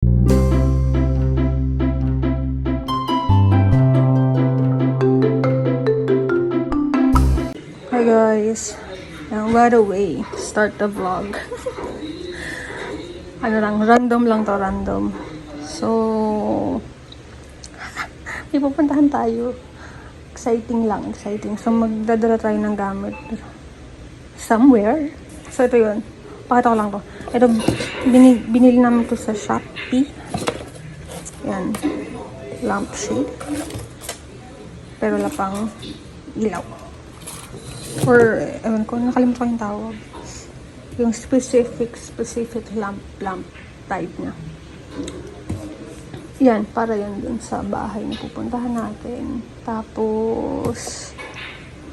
Hi guys, and by the way, start the vlog. Ano lang, random lang to, random. So, may pupuntahan tayo. Exciting lang, exciting. So, magdadala tayo ng gamit somewhere. So, ito yun. Pakita ko lang to. Ito, binili namin to sa Shopee. Yan. Lampshade. Pero wala pang ilaw. Or, ewan ko, nakalimutan ko yung tawag. Yung specific lamp type niya. Yan, para yun dun sa bahay na pupuntahan natin. Tapos,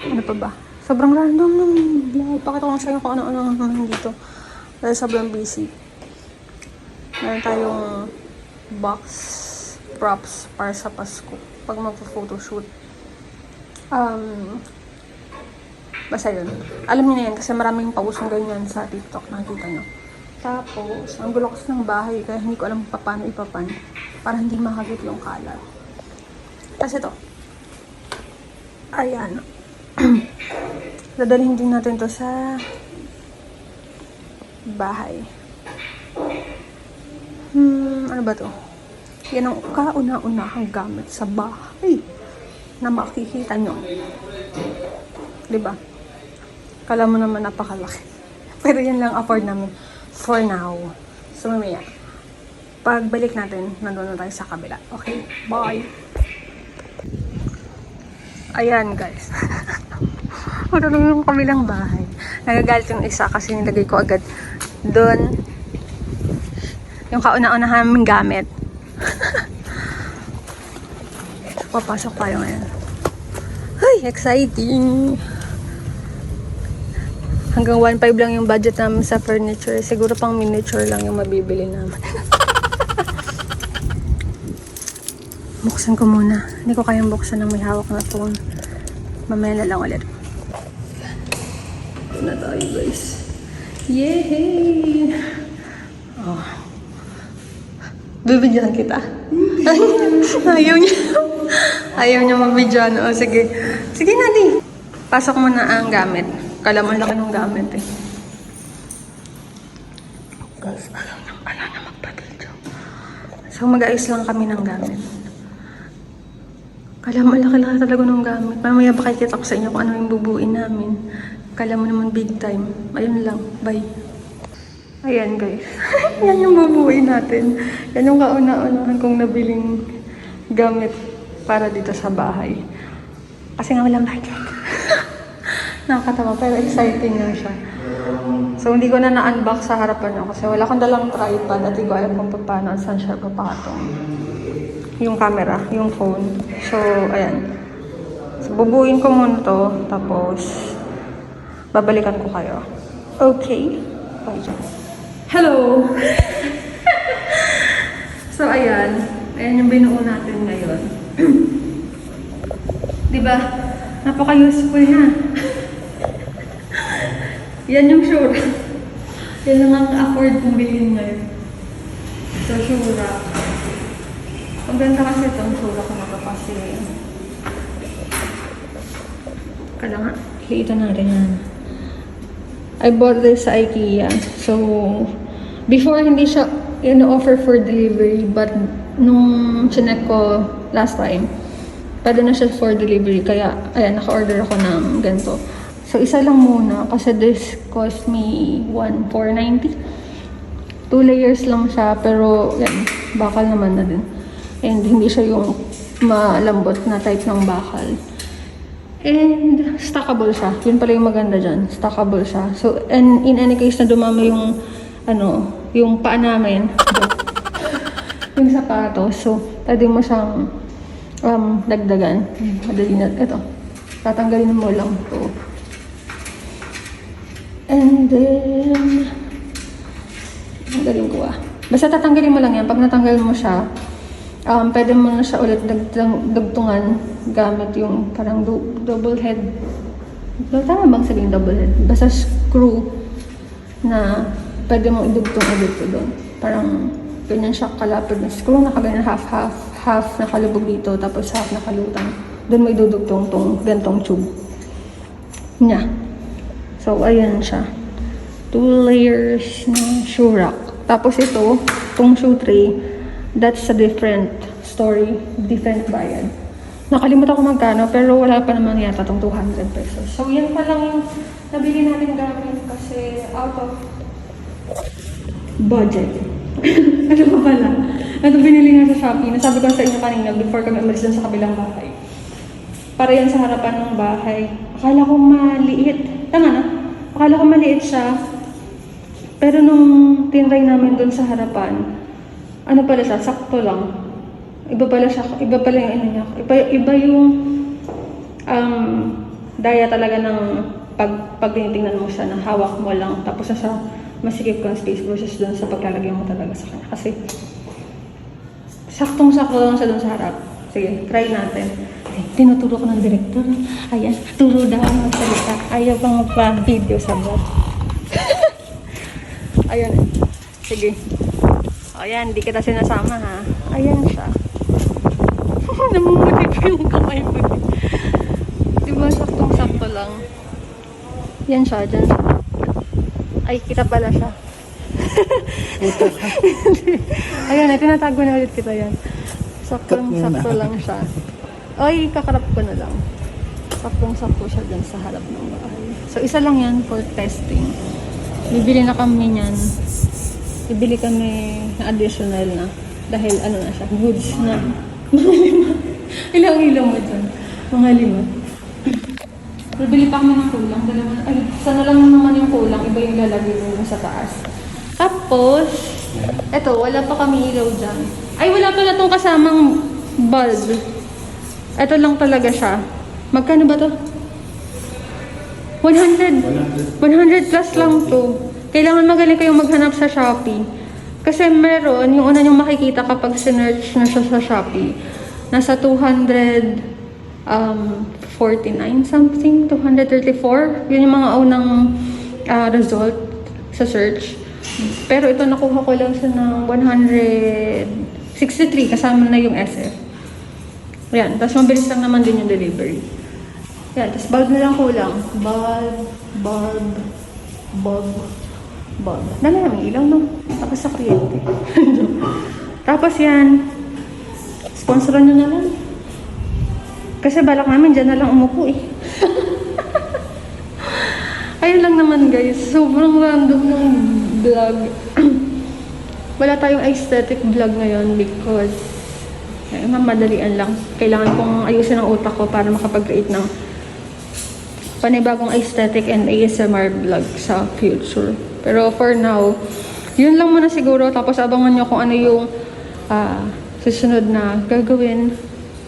ano pa ba? Sobrang random ng vlog. Pakita ko lang sa'yo kung ano-ano naman dito. Dahil sobrang busy. Meron tayong box props para sa Pasko. Pag magpo-photoshoot. Basta yun. Alam niyo na yan kasi maraming pausong ganyan sa TikTok. Nakikita nyo. Tapos, ang gulo kasi ng bahay kaya hindi ko alam paano ipapan para hindi makagit yung kalat. Kasi ito. Ayan. Dadalhin din natin to sa bahay. Ano ba to? Yan ang kauna-unahang gamit sa bahay na makikita nyo. Diba? Kala mo naman napakalaki. Pero yan lang afford namin for now. So, mamaya, pagbalik natin, nandun na tayo sa kabila. Okay? Bye! Ayan, guys. Ito na yung kabilang bahay. Nagagalit yung isa kasi nilagay ko agad doon yung kauna-unahan naming gamit. So, papasok tayo ngayon. Ay, exciting! Hanggang 1.5 lang yung budget namin sa furniture. Siguro pang miniature lang yung mabibili namin. Buksan ko muna. Hindi ko kayang buksan ng may hawak na phone. Mamaya na lang ulit. Ito na tayo, guys. Yay! Oh. Bibidyohan kita. Ayaw niya. Ayaw niya mabidyohan. O, sige. Sige na, di. Pasok mo na ang gamit. Kala mo laki ng gamit eh. Guys, alam na magpa-video. So, mag-ayos lang kami ng gamit. Kala mo laki-laki talaga ng gamit. Mamaya ba kakita ko sa inyo kung ano yung bubuin namin. Kala mo naman big time. Ayun lang. Bye. Ayan guys. Yan yung bubuin natin. Yan yung kauna-unahan kong nabiling gamit para dito sa bahay. Kasi nga walang budget. Nakakatawa, pero exciting nga siya. So, hindi ko na na-unbox sa harapan niyo kasi wala akong dalang tripod at hindi ko alam kung paano at saan siya papatong. Yung camera, yung phone. So, ayan. So, bubuin ko muna to, tapos babalikan ko kayo. Okay? Bye. Hello! So, ayan. Ayan yung binuo natin ngayon. Diba? Napaka-useful na. Yan yung Shura. Yan lang ang afford kong bilhin ngayon. So, Shura. Ang ganda kasi itong Shura ko na kasi. Kala nga, kita natin yan. I bought this sa IKEA. So, before hindi siya offer for delivery, but nung chinek ko last time, pwede na siya for delivery. Kaya, ayan, naka-order ako ng ganito. So, isa lang muna kasi this cost me 1,490. 2 layers lang siya, pero yan, bakal naman na din. And hindi siya yung malambot na type ng bakal. And stackable siya. Yun pala yung maganda dyan. Stackable siya. So, and in any case na dumami yung, yung paa namin, yung sapatos. So, pwede mo siyang dagdagan. Madali na. Ito. Tatanggalin mo lang to. And then, tanggalin ko basta tatanggalin mo lang yan. Pag natanggal mo siya, pwede mo na siya ulit dugtungan gamit yung parang double head. Tama bang sabihin double head? Basta screw na pwede mong idugtong ulit ko doon. Parang Ganyan siya kalapad na. Siguro nakaganyan half nakalubog dito, tapos half nakalutang. Doon may dudugtong tong gantong tube niya. So, ayan siya. 2 layers ng shoe rack. Tapos ito, tong shoe tray, that's a different story, different bayad. Nakalimutan ko magkano, pero wala pa naman yata tong 200 pesos. So, yan pa lang yung nabili natin gamit kasi out of budget. Ano pa pala? Ito binili nga sa Shopee. Nasabi ko sa inyo kanina before kami umalis dun sa kabilang bahay. Para yan sa harapan ng bahay. Akala ko maliit. Tama na? Akala ko maliit siya. Pero nung tinry namin dun sa harapan, ano pala siya? Sakto lang. Iba pala siya. Iba pala yung ano niya. Iba yung daya talaga ng pag tinitingnan mo siya na hawak mo lang. Tapos sa masikip kang space versus dun sa paglalagay mo talaga sa kanya. Kasi saktong-sakto lang siya dun sa harap. Sige, try natin. Ay, tinuturo ko ng director. Ayan, turo daw ang magsalita. Ayaw pang magpa-video sa bot. Ayan. Sige. Ayan, di kita sinasama ha. Ayan siya. Namumuti pa yung kamay mo. Diba, saktong-sakto lang. Yan siya, dyan siya. Ay, kita pala siya. Ayan, tinatago na ulit kita yan. Saktong-sakto lang siya. Ay, kakarap ko na lang. Saktong-sakto siya dyan sa harap ng bahay. So, isa lang yan for testing. Bibili na kami niyan. Bibili kami na additional na. Dahil ano na siya, goods na. Mga 5. Ilang ilaw mo dyan? Mga 5. Bibili pa kami ng kulang. Ay, sana lang naman yung kulang. Iba yung lalagay mo sa taas. Tapos, eto, wala pa kami ilaw dyan. Ay, wala pala itong kasamang bulb. Ito lang talaga siya. Magkano ba to? 100 plus lang to. Kailangan magaling kayong maghanap sa Shopee. Kasi meron, yung una nyo makikita kapag sinearch na siya sa Shopee. Nasa 249 something, 234. Yun yung mga unang result sa search. Pero ito nakuha ko lang siya ng 163 kasama na yung SF. Yan, tapos mabilis lang naman din yung delivery. Yan, tapos bulb na lang kulang. Bulb. Dami namin ilaw, no? Tapos sa kuryente. Tapos yan, sponsoran nyo na lang. Kasi balak namin dyan na lang umupo eh. Ayun lang naman guys, sobrang random ng vlog. Wala tayong aesthetic vlog ngayon because madalian lang. Kailangan kong ayusin ang utak ko para makapag-create ng panibagong aesthetic and ASMR vlog sa future. Pero for now, yun lang muna siguro. Tapos abangan nyo kung ano yung susunod na gagawin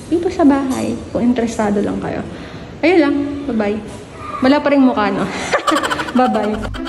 dito sa bahay. Kung interesado lang kayo. Ayun lang. Bye-bye. Wala pa rin mukha, no? Bye-bye.